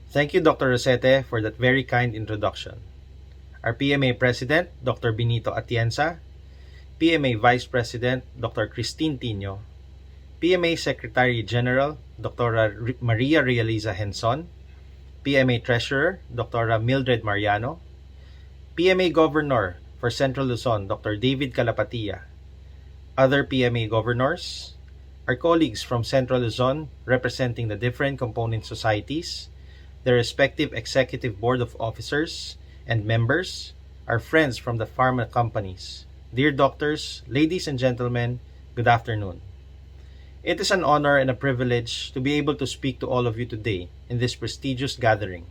Thank you, Dr. Rosete, for that very kind introduction. Our PMA President, Dr. Benito Atienza, PMA Vice President, Dr. Christine Tino, PMA Secretary General, Dr. Maria Realiza Henson, PMA Treasurer, Dr. Mildred Mariano, PMA Governor for Central Luzon, Dr. David Calapatia, other PMA governors, our colleagues from Central Luzon representing the different component societies, their respective executive board of officers and members, our friends from the pharma companies. Dear doctors, ladies and gentlemen, good afternoon. It is an honor and a privilege to be able to speak to all of you today in this prestigious gathering.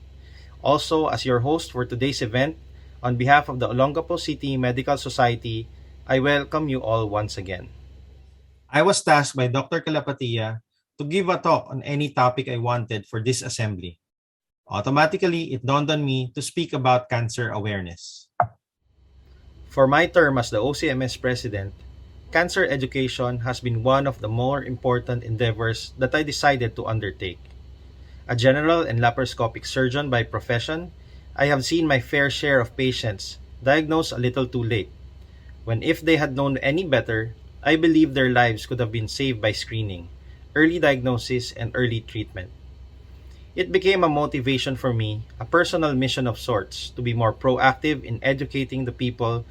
Also, as your host for today's event, on behalf of the Olongapo City Medical Society, I welcome you all once again. I was tasked by Dr. Calapatia to give a talk on any topic I wanted for this assembly. Automatically, it dawned on me to speak about cancer awareness. For my term as the OCMS president, cancer education has been one of the more important endeavors that I decided to undertake. A general and laparoscopic surgeon by profession, I have seen my fair share of patients diagnosed a little too late, when if they had known any better, I believe their lives could have been saved by screening, early diagnosis, and early treatment. It became a motivation for me, a personal mission of sorts, to be more proactive in educating the people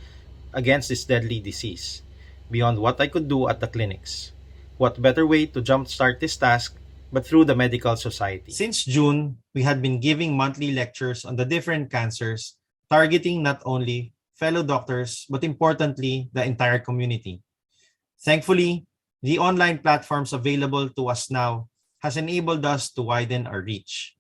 against this deadly disease, beyond what I could do at the clinics. What better way to jumpstart this task but through the medical society? Since June, we had been giving monthly lectures on the different cancers, targeting not only fellow doctors but importantly the entire community. Thankfully, the online platforms available to us now has enabled us to widen our reach.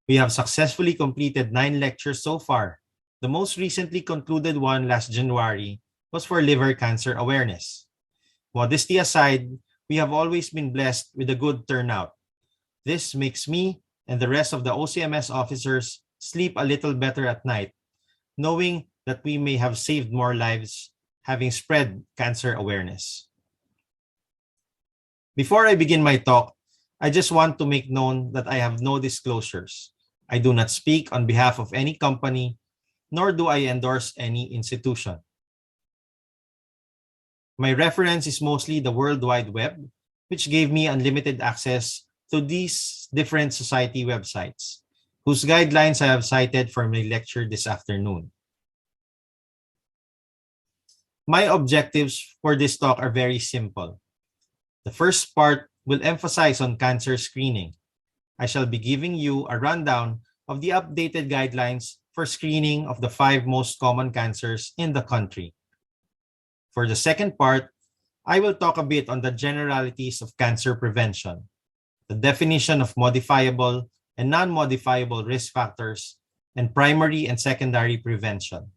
We have successfully completed 9 lectures so far. The most recently concluded one last January was for liver cancer awareness. Modesty aside, we have always been blessed with a good turnout. This makes me and the rest of the OCMS officers sleep a little better at night, knowing that we may have saved more lives having spread cancer awareness. Before I begin my talk, I just want to make known that I have no disclosures. I do not speak on behalf of any company, nor do I endorse any institution. My reference is mostly the World Wide Web, which gave me unlimited access to these different society websites, whose guidelines I have cited for my lecture this afternoon. My objectives for this talk are very simple. The first part will emphasize on cancer screening. I shall be giving you a rundown of the updated guidelines for screening of the 5 most common cancers in the country. For the second part, I will talk a bit on the generalities of cancer prevention, the definition of modifiable and non-modifiable risk factors, and primary and secondary prevention.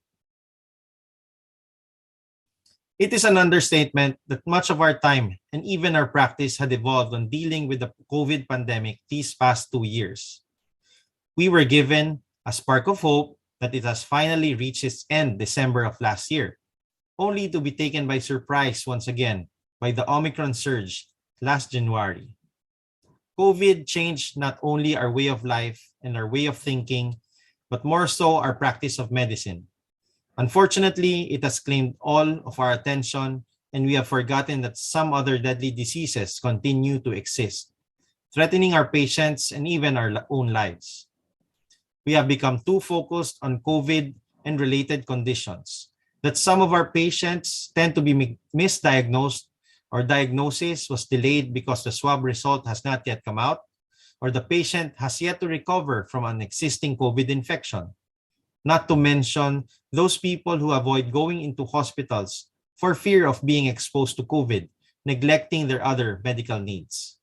It is an understatement that much of our time and even our practice had evolved on dealing with the COVID pandemic these past 2 years. We were given a spark of hope that it has finally reached its end December of last year, only to be taken by surprise once again by the Omicron surge last January. COVID changed not only our way of life and our way of thinking, but more so our practice of medicine. Unfortunately, it has claimed all of our attention, and we have forgotten that some other deadly diseases continue to exist, threatening our patients and even our own lives. We have become too focused on COVID and related conditions that some of our patients tend to be misdiagnosed, or diagnosis was delayed because the swab result has not yet come out, or the patient has yet to recover from an existing COVID infection. Not to mention those people who avoid going into hospitals for fear of being exposed to COVID, neglecting their other medical needs.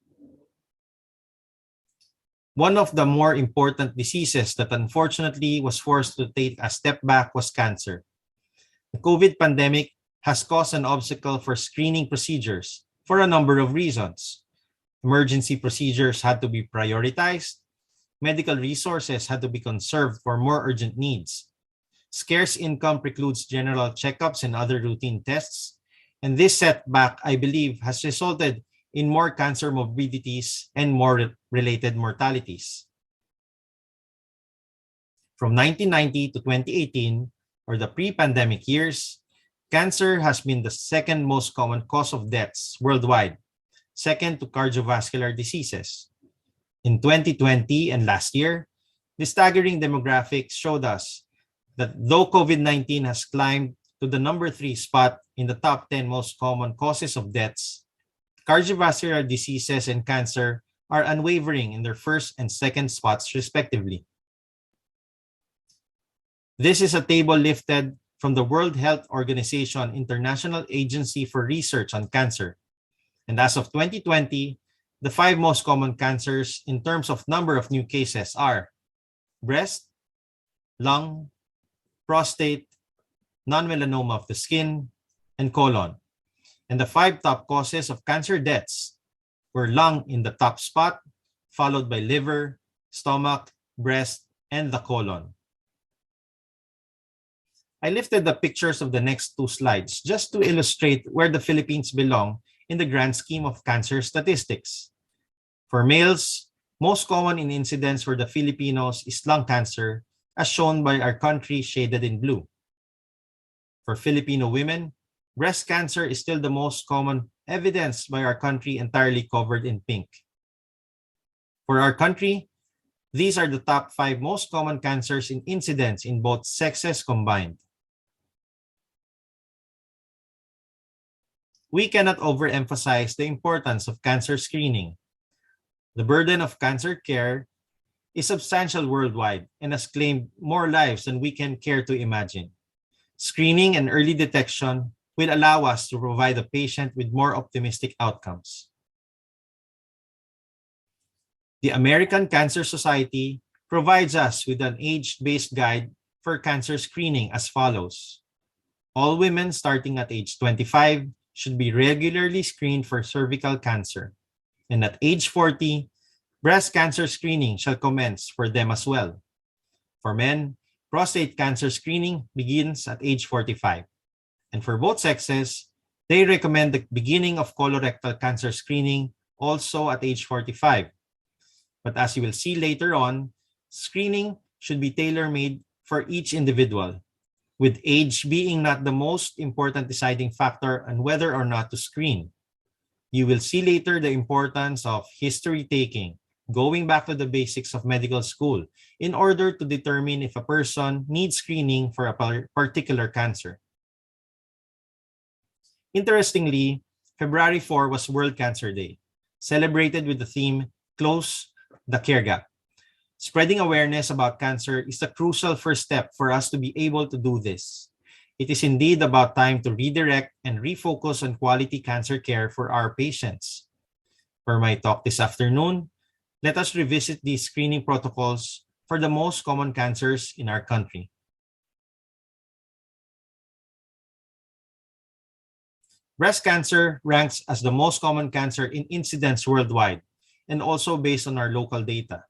One of the more important diseases that unfortunately was forced to take a step back was cancer. The COVID pandemic has caused an obstacle for screening procedures for a number of reasons. Emergency procedures had to be prioritized. Medical resources had to be conserved for more urgent needs. Scarce income precludes general checkups and other routine tests. And this setback, I believe, has resulted in more cancer morbidities and more related mortalities. From 1990 to 2018, or the pre-pandemic years, cancer has been the second most common cause of deaths worldwide, second to cardiovascular diseases. In 2020 and last year, the staggering demographics showed us that though COVID-19 has climbed to the number 3 spot in the top 10 most common causes of deaths, cardiovascular diseases and cancer are unwavering in their first and second spots respectively. This is a table lifted from the World Health Organization International Agency for Research on Cancer. And as of 2020, the 5 most common cancers in terms of number of new cases are breast, lung, prostate, non-melanoma of the skin, and colon. And the 5 top causes of cancer deaths were lung in the top spot, followed by liver, stomach, breast, and the colon. I lifted the pictures of the next 2 slides just to illustrate where the Philippines belong in the grand scheme of cancer statistics. For males, most common in incidence for the Filipinos is lung cancer, as shown by our country shaded in blue. For Filipino women, breast cancer is still the most common, evidenced by our country entirely covered in pink. For our country, these are the top 5 most common cancers in incidence in both sexes combined. We cannot overemphasize the importance of cancer screening. The burden of cancer care is substantial worldwide and has claimed more lives than we can care to imagine. Screening and early detection will allow us to provide the patient with more optimistic outcomes. The American Cancer Society provides us with an age-based guide for cancer screening as follows. All women starting at age 25 should be regularly screened for cervical cancer. And at age 40, breast cancer screening shall commence for them as well. For men, prostate cancer screening begins at age 45. And for both sexes, they recommend the beginning of colorectal cancer screening also at age 45. But as you will see later on, screening should be tailor-made for each individual, with age being not the most important deciding factor on whether or not to screen. You will see later the importance of history taking, going back to the basics of medical school, in order to determine if a person needs screening for a particular cancer. Interestingly, February 4 was World Cancer Day, celebrated with the theme Close the Care Gap. Spreading awareness about cancer is the crucial first step for us to be able to do this. It is indeed about time to redirect and refocus on quality cancer care for our patients. For my talk this afternoon, let us revisit these screening protocols for the most common cancers in our country. Breast cancer ranks as the most common cancer in incidence worldwide and also based on our local data.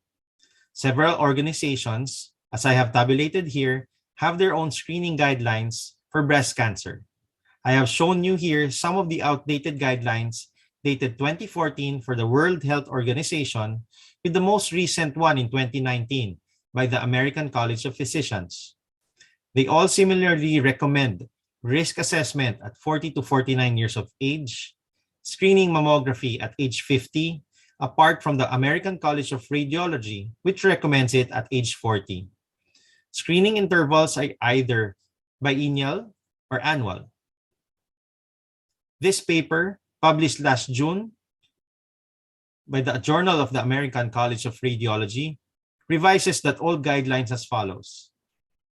Several organizations, as I have tabulated here, have their own screening guidelines for breast cancer. I have shown you here some of the outdated guidelines dated 2014 for the World Health Organization, with the most recent one in 2019 by the American College of Physicians. They all similarly recommend risk assessment at 40 to 49 years of age, screening mammography at age 50, apart from the American College of Radiology, which recommends it at age 40. Screening intervals are either biennial or annual. This paper, published last June by the Journal of the American College of Radiology, revises that old guidelines as follows.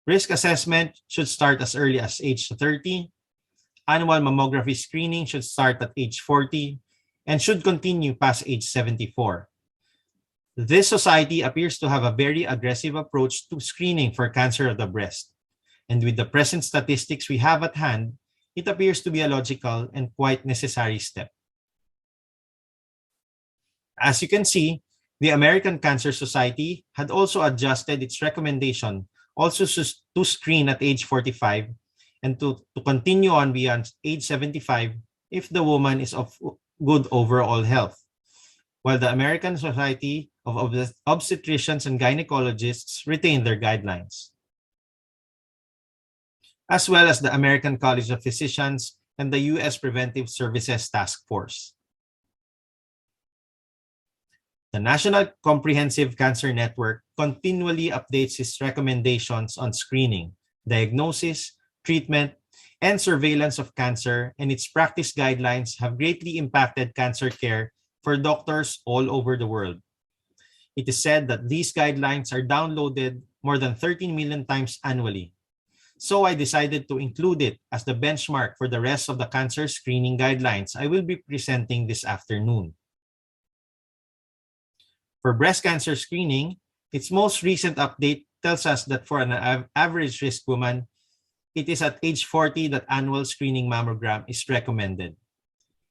Risk assessment should start as early as age 30. Annual mammography screening should start at age 40 and should continue past age 74. This society appears to have a very aggressive approach to screening for cancer of the breast. And with the present statistics we have at hand, it appears to be a logical and quite necessary step. As you can see, the American Cancer Society had also adjusted its recommendation also to screen at age 45 and to continue on beyond age 75 if the woman is of good overall health. while the American Society of Obstetricians and Gynecologists retain their guidelines, as well as the American College of Physicians and the U.S. Preventive Services Task Force. The National Comprehensive Cancer Network continually updates its recommendations on screening, diagnosis, treatment, and surveillance of cancer, and its practice guidelines have greatly impacted cancer care for doctors all over the world. It is said that these guidelines are downloaded more than 13 million times annually. So I decided to include it as the benchmark for the rest of the cancer screening guidelines I will be presenting this afternoon. For breast cancer screening, its most recent update tells us that for an average risk woman, it is at age 40 that annual screening mammogram is recommended.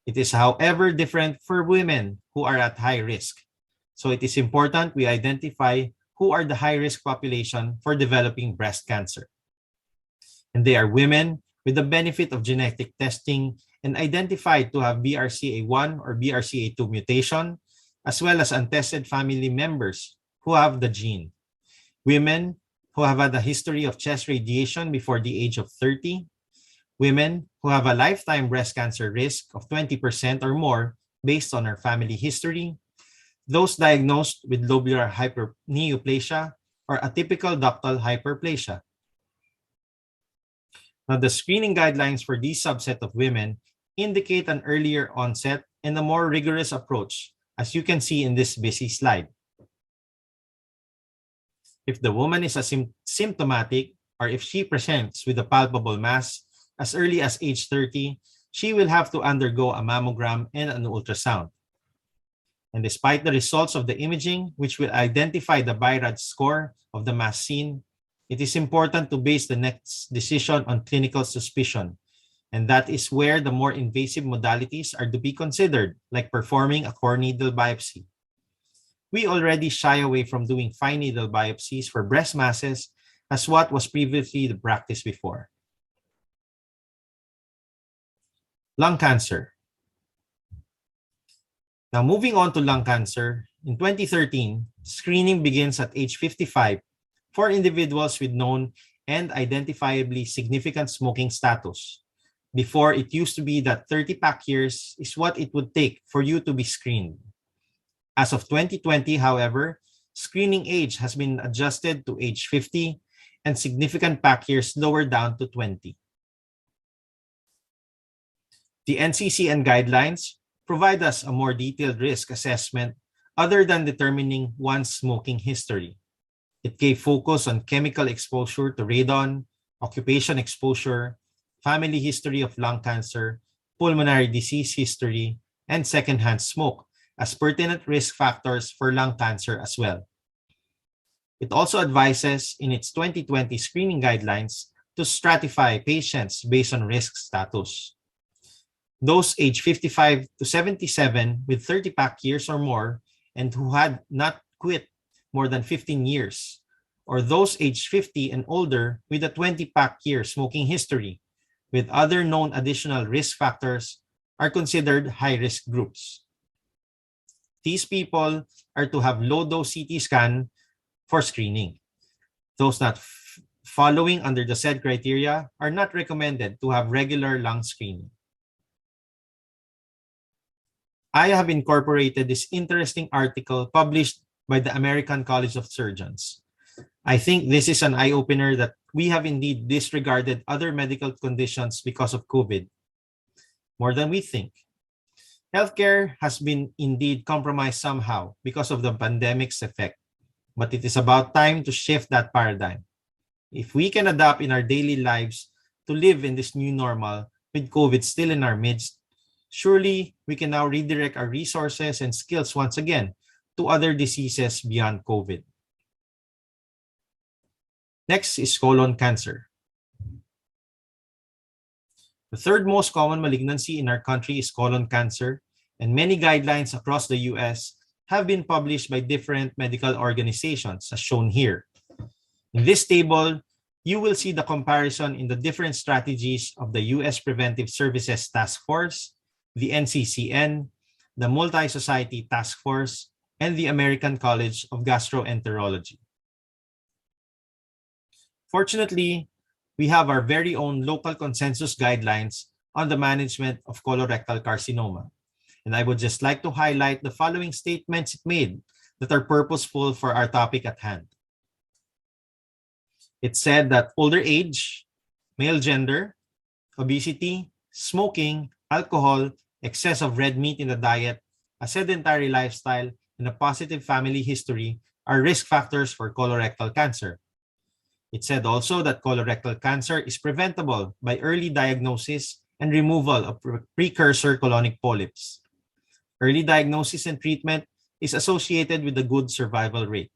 It is, however, different for women who are at high risk. So it is important we identify who are the high-risk population for developing breast cancer. And they are women with the benefit of genetic testing and identified to have BRCA1 or BRCA2 mutation, as well as untested family members who have the gene. Women who have had a history of chest radiation before the age of 30, women who have a lifetime breast cancer risk of 20% or more based on their family history, those diagnosed with lobular hyperneoplasia or atypical ductal hyperplasia. Now, the screening guidelines for this subset of women indicate an earlier onset and a more rigorous approach, as you can see in this busy slide. If the woman is asymptomatic or if she presents with a palpable mass as early as age 30, she will have to undergo a mammogram and an ultrasound. And despite the results of the imaging, which will identify the BI-RADS score of the mass seen, it is important to base the next decision on clinical suspicion. And that is where the more invasive modalities are to be considered, like performing a core needle biopsy. We already shy away from doing fine needle biopsies for breast masses as what was previously the practice before. Lung cancer. Now, moving on to lung cancer, in 2013, screening begins at age 55 for individuals with known and identifiably significant smoking status. Before, it used to be that 30-pack years is what it would take for you to be screened. As of 2020, however, screening age has been adjusted to age 50 and significant pack years lowered down to 20. The NCCN guidelines provide us a more detailed risk assessment other than determining one's smoking history. It gave focus on chemical exposure to radon, occupation exposure, family history of lung cancer, pulmonary disease history, and secondhand smoke as pertinent risk factors for lung cancer as well. It also advises in its 2020 screening guidelines to stratify patients based on risk status. Those aged 55 to 77 with 30-pack years or more and who had not quit more than 15 years, or those aged 50 and older with a 20-pack year smoking history with other known additional risk factors are considered high-risk groups. These people are to have low-dose CT scan for screening. Those not following under the said criteria are not recommended to have regular lung screening. I have incorporated this interesting article published by the American College of Surgeons. I think this is an eye-opener that we have indeed disregarded other medical conditions because of COVID, more than we think. Healthcare has been indeed compromised somehow because of the pandemic's effect, but it is about time to shift that paradigm. If we can adapt in our daily lives to live in this new normal with COVID still in our midst, surely we can now redirect our resources and skills once again to other diseases beyond COVID. Next is colon cancer. The third most common malignancy in our country is colon cancer, and many guidelines across the US have been published by different medical organizations, as shown here. In this table, you will see the comparison in the different strategies of the US Preventive Services Task Force, the NCCN, the Multi-Society Task Force, and the American College of Gastroenterology. Fortunately, we have our very own local consensus guidelines on the management of colorectal carcinoma. And I would just like to highlight the following statements it made that are purposeful for our topic at hand. It said that older age, male gender, obesity, smoking, alcohol, excess of red meat in the diet, a sedentary lifestyle, and a positive family history are risk factors for colorectal cancer. It said also that colorectal cancer is preventable by early diagnosis and removal of precursor colonic polyps. Early diagnosis and treatment is associated with a good survival rate.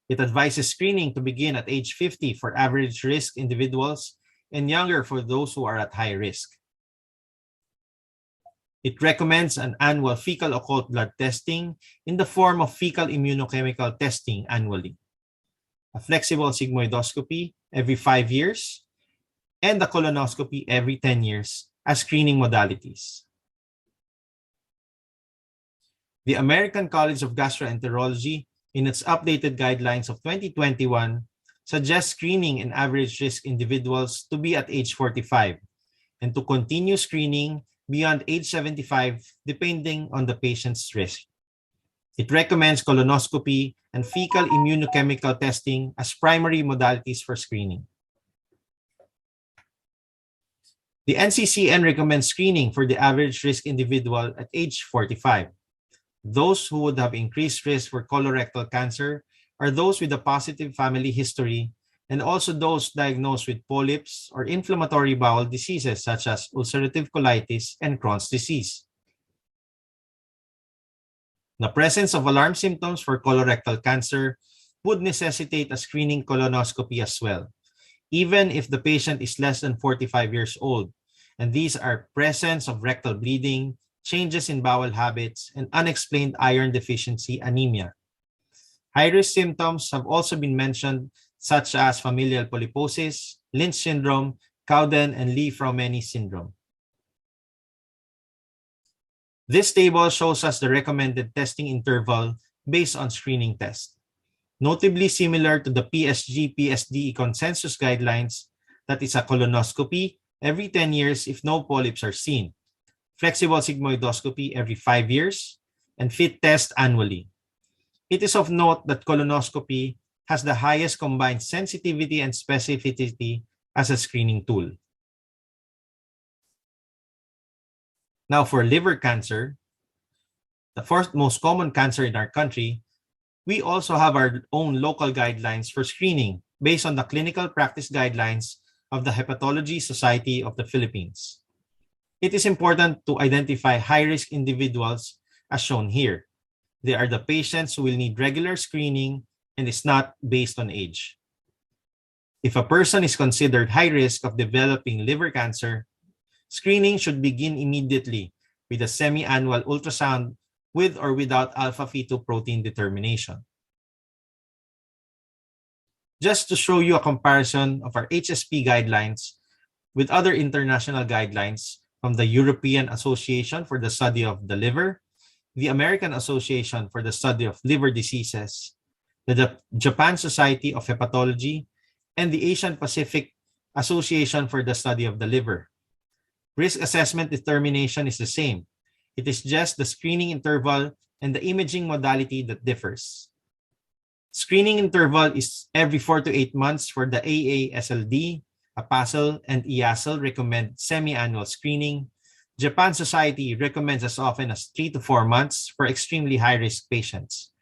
It advises screening to begin at age 50 for average risk individuals and younger for those who are at high risk. It recommends an annual fecal occult blood testing in the form of fecal immunochemical testing annually, a flexible sigmoidoscopy every 5 years, and a colonoscopy every 10 years as screening modalities. The American College of Gastroenterology, in its updated guidelines of 2021, suggests screening in average risk individuals to be at age 45 and to continue screening beyond age 75 depending on the patient's risk. It recommends colonoscopy and fecal immunochemical testing as primary modalities for screening. The NCCN recommends screening for the average risk individual at age 45. Those who would have increased risk for colorectal cancer are those with a positive family history and also those diagnosed with polyps or inflammatory bowel diseases such as ulcerative colitis and Crohn's disease. The presence of alarm symptoms for colorectal cancer would necessitate a screening colonoscopy as well, even if the patient is less than 45 years old, and these are presence of rectal bleeding, changes in bowel habits, and unexplained iron deficiency anemia. High-risk symptoms have also been mentioned, such as familial polyposis, Lynch syndrome, Cowden and Lee-Fraumeni syndrome. This table shows us the recommended testing interval based on screening tests. Notably similar to the PSG-PSD consensus guidelines, that is a colonoscopy every 10 years if no polyps are seen, flexible sigmoidoscopy every 5 years, and FIT test annually. It is of note that colonoscopy has the highest combined sensitivity and specificity as a screening tool. Now for liver cancer, the fourth most common cancer in our country, we also have our own local guidelines for screening based on the clinical practice guidelines of the Hepatology Society of the Philippines. It is important to identify high-risk individuals as shown here. They are the patients who will need regular screening and is not based on age. If a person is considered high risk of developing liver cancer, screening should begin immediately with a semi-annual ultrasound with or without alpha-fetoprotein determination. Just to show you a comparison of our HSP guidelines with other international guidelines from the European Association for the Study of the Liver, the American Association for the Study of Liver Diseases, the Japan Society of Hepatology, and the Asian Pacific Association for the Study of the Liver. Risk assessment determination is the same. It is just the screening interval and the imaging modality that differs. Screening interval is every 4 to 8 months for the AASLD, APASL, and EASL recommend semi-annual screening. Japan Society recommends as often as 3 to 4 months for extremely high-risk patients.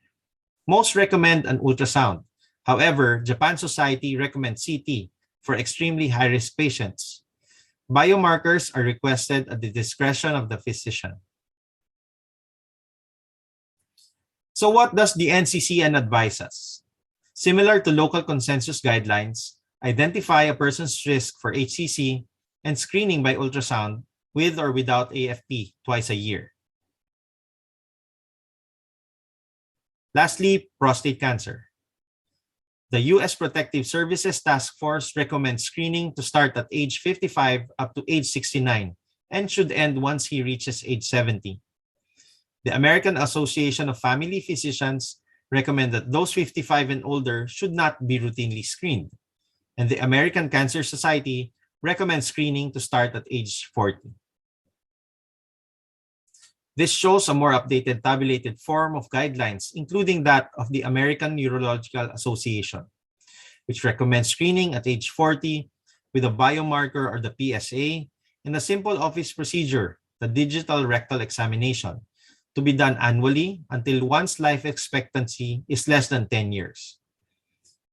Most recommend an ultrasound. However, Japan Society recommends CT for extremely high-risk patients. Biomarkers are requested at the discretion of the physician. So what does the NCCN advise us? Similar to local consensus guidelines, identify a person's risk for HCC and screening by ultrasound with or without AFP twice a year. Lastly, prostate cancer. The U.S. Protective Services Task Force recommends screening to start at age 55 up to age 69 and should end once he reaches age 70. The American Association of Family Physicians recommend that those 55 and older should not be routinely screened, and the American Cancer Society recommends screening to start at age 40. This shows a more updated tabulated form of guidelines, including that of the American Neurological Association, which recommends screening at age 40 with a biomarker or the PSA and a simple office procedure, the digital rectal examination, to be done annually until one's life expectancy is less than 10 years.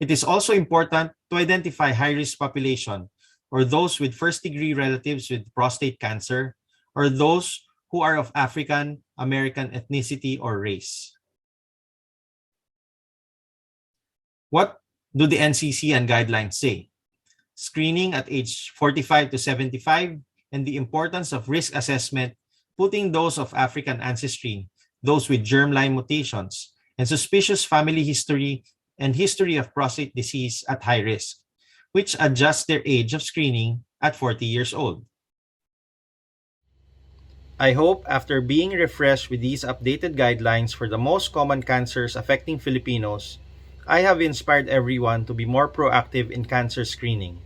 It is also important to identify high-risk population or those with first-degree relatives with prostate cancer or those who are of African American ethnicity or race. What do the NCC and guidelines say? Screening at age 45 to 75 and the importance of risk assessment, putting those of African ancestry, those with germline mutations, and suspicious family history and history of prostate disease at high risk, which adjusts their age of screening at 40 years old. I hope after being refreshed with these updated guidelines for the most common cancers affecting Filipinos, I have inspired everyone to be more proactive in cancer screening.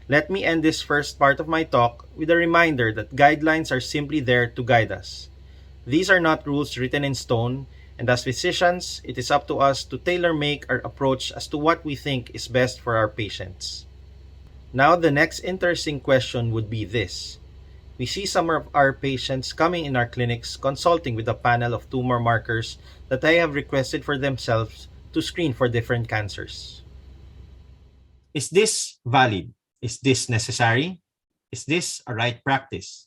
Let me end this first part of my talk with a reminder that guidelines are simply there to guide us. These are not rules written in stone, and as physicians, it is up to us to tailor-make our approach as to what we think is best for our patients. Now, the next interesting question would be this. We see some of our patients coming in our clinics consulting with a panel of tumor markers that they have requested for themselves to screen for different cancers. Is this valid? Is this necessary? Is this a right practice?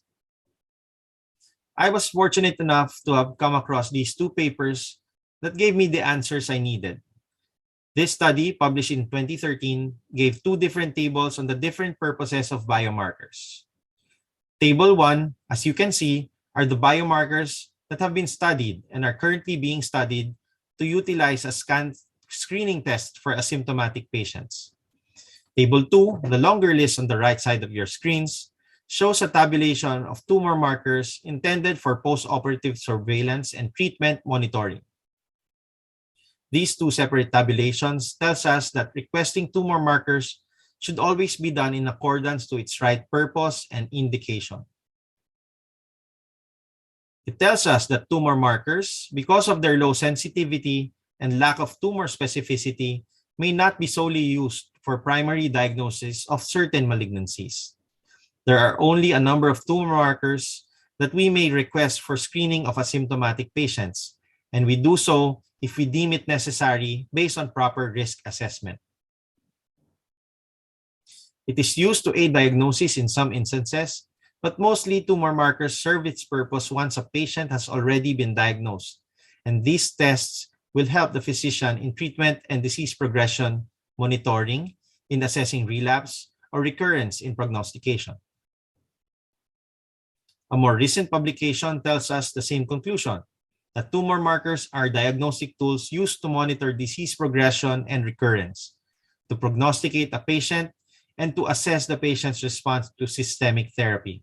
I was fortunate enough to have come across these two papers that gave me the answers I needed. This study, published in 2013, gave two different tables on the different purposes of biomarkers. Table 1, as you can see, are the biomarkers that have been studied and are currently being studied to utilize as screening test for asymptomatic patients. Table 2, the longer list on the right side of your screens, shows a tabulation of tumor markers intended for post-operative surveillance and treatment monitoring. These two separate tabulations tells us that requesting tumor markers should always be done in accordance to its right purpose and indication. It tells us that tumor markers, because of their low sensitivity and lack of tumor specificity, may not be solely used for primary diagnosis of certain malignancies. There are only a number of tumor markers that we may request for screening of asymptomatic patients, and we do so if we deem it necessary based on proper risk assessment. It is used to aid diagnosis in some instances, but mostly tumor markers serve its purpose once a patient has already been diagnosed, and these tests will help the physician in treatment and disease progression monitoring, in assessing relapse or recurrence in prognostication. A more recent publication tells us the same conclusion, that tumor markers are diagnostic tools used to monitor disease progression and recurrence, to prognosticate a patient, and to assess the patient's response to systemic therapy,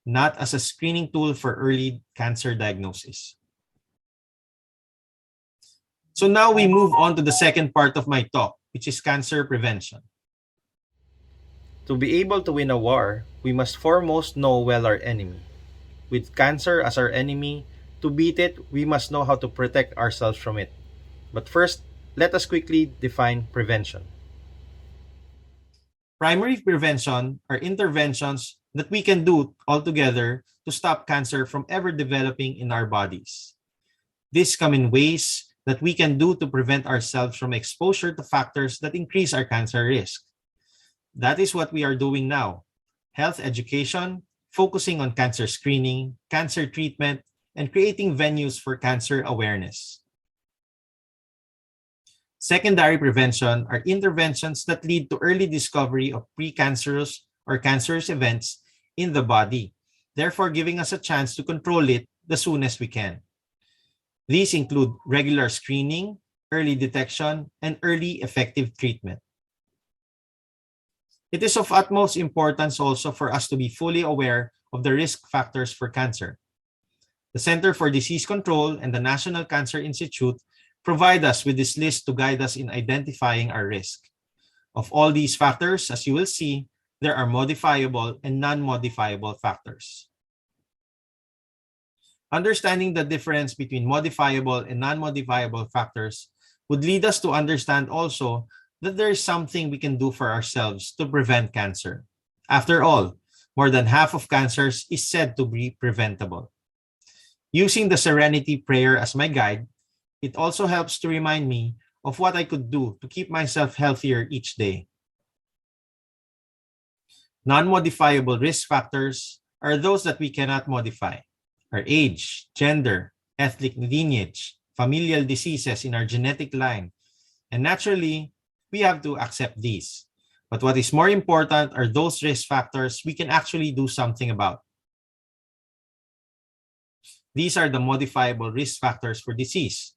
not as a screening tool for early cancer diagnosis. So now we move on to the second part of my talk, which is cancer prevention. To be able to win a war, we must foremost know well our enemy. With cancer as our enemy, to beat it, we must know how to protect ourselves from it. But first, let us quickly define prevention. Primary prevention are interventions that we can do altogether to stop cancer from ever developing in our bodies. These come in ways that we can do to prevent ourselves from exposure to factors that increase our cancer risk. That is what we are doing now. Health education, focusing on cancer screening, cancer treatment, and creating venues for cancer awareness. Secondary prevention are interventions that lead to early discovery of precancerous or cancerous events in the body, therefore giving us a chance to control it the soonest we can. These include regular screening, early detection, and early effective treatment. It is of utmost importance also for us to be fully aware of the risk factors for cancer. The Center for Disease Control and the National Cancer Institute provide us with this list to guide us in identifying our risk. Of all these factors, as you will see, there are modifiable and non-modifiable factors. Understanding the difference between modifiable and non-modifiable factors would lead us to understand also that there is something we can do for ourselves to prevent cancer. After all, more than half of cancers is said to be preventable. Using the Serenity Prayer as my guide, it also helps to remind me of what I could do to keep myself healthier each day. Non-modifiable risk factors are those that we cannot modify. Our age, gender, ethnic lineage, familial diseases in our genetic line, and naturally, we have to accept these. But what is more important are those risk factors we can actually do something about. These are the modifiable risk factors for disease.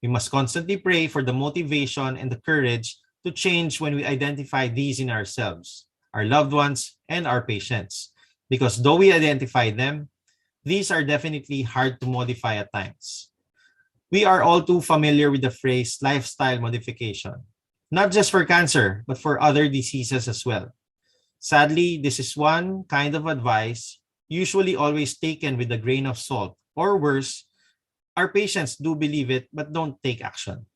We must constantly pray for the motivation and the courage to change when we identify these in ourselves, our loved ones, and our patients. Because though we identify them, these are definitely hard to modify at times. We are all too familiar with the phrase lifestyle modification, not just for cancer, but for other diseases as well. Sadly, this is one kind of advice usually always taken with a grain of salt, or worse, our patients do believe it but don't take action.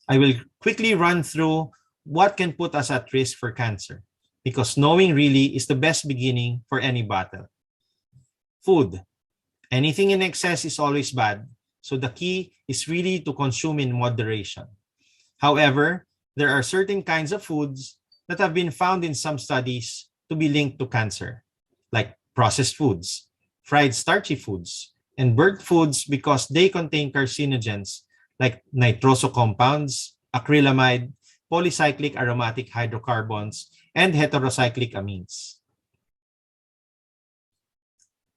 I will quickly run through what can put us at risk for cancer, because knowing really is the best beginning for any battle. Food. Anything in excess is always bad, so the key is really to consume in moderation. However, there are certain kinds of foods that have been found in some studies to be linked to cancer, like processed foods, fried starchy foods, and burnt foods because they contain carcinogens like nitroso compounds, acrylamide, polycyclic aromatic hydrocarbons, and heterocyclic amines.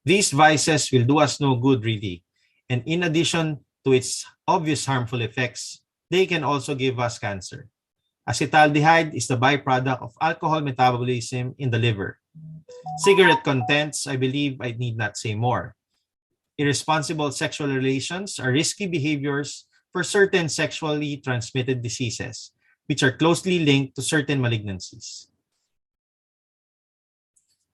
These vices will do us no good really, and in addition to its obvious harmful effects, they can also give us cancer. Acetaldehyde is the byproduct of alcohol metabolism in the liver. Cigarette contents, I believe I need not say more. Irresponsible sexual relations are risky behaviors for certain sexually transmitted diseases, which are closely linked to certain malignancies.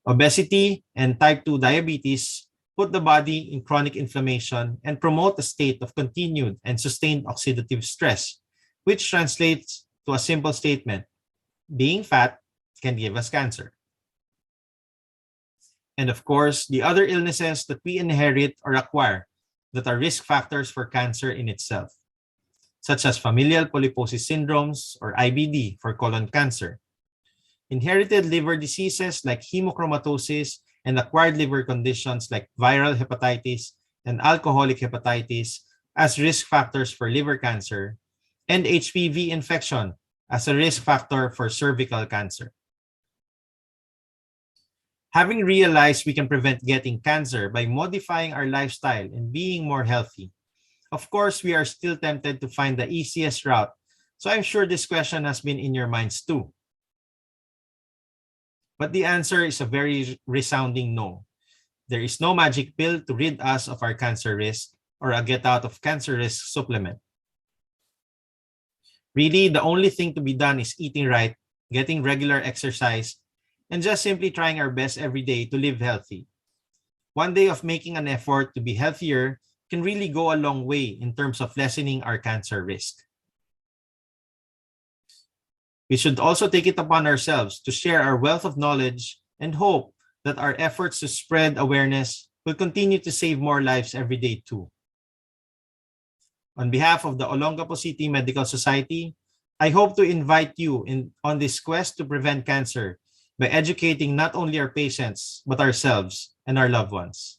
Obesity and type 2 diabetes put the body in chronic inflammation and promote a state of continued and sustained oxidative stress, which translates to a simple statement: being fat can give us cancer. And of course, the other illnesses that we inherit or acquire that are risk factors for cancer in itself, such as familial polyposis syndromes or IBD for colon cancer, inherited liver diseases like hemochromatosis and acquired liver conditions like viral hepatitis and alcoholic hepatitis as risk factors for liver cancer, and HPV infection as a risk factor for cervical cancer. Having realized we can prevent getting cancer by modifying our lifestyle and being more healthy, of course, we are still tempted to find the easiest route, so I'm sure this question has been in your minds too. But the answer is a very resounding no. There is no magic pill to rid us of our cancer risk or a get out of cancer risk supplement. Really, the only thing to be done is eating right, getting regular exercise, and just simply trying our best every day to live healthy. One day of making an effort to be healthier can really go a long way in terms of lessening our cancer risk. We should also take it upon ourselves to share our wealth of knowledge and hope that our efforts to spread awareness will continue to save more lives every day too. On behalf of the Olongapo City Medical Society, I hope to invite you on this quest to prevent cancer by educating not only our patients, but ourselves and our loved ones.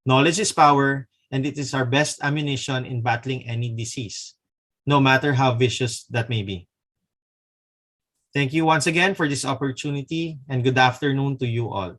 Knowledge is power, and it is our best ammunition in battling any disease, no matter how vicious that may be. Thank you once again for this opportunity, and good afternoon to you all.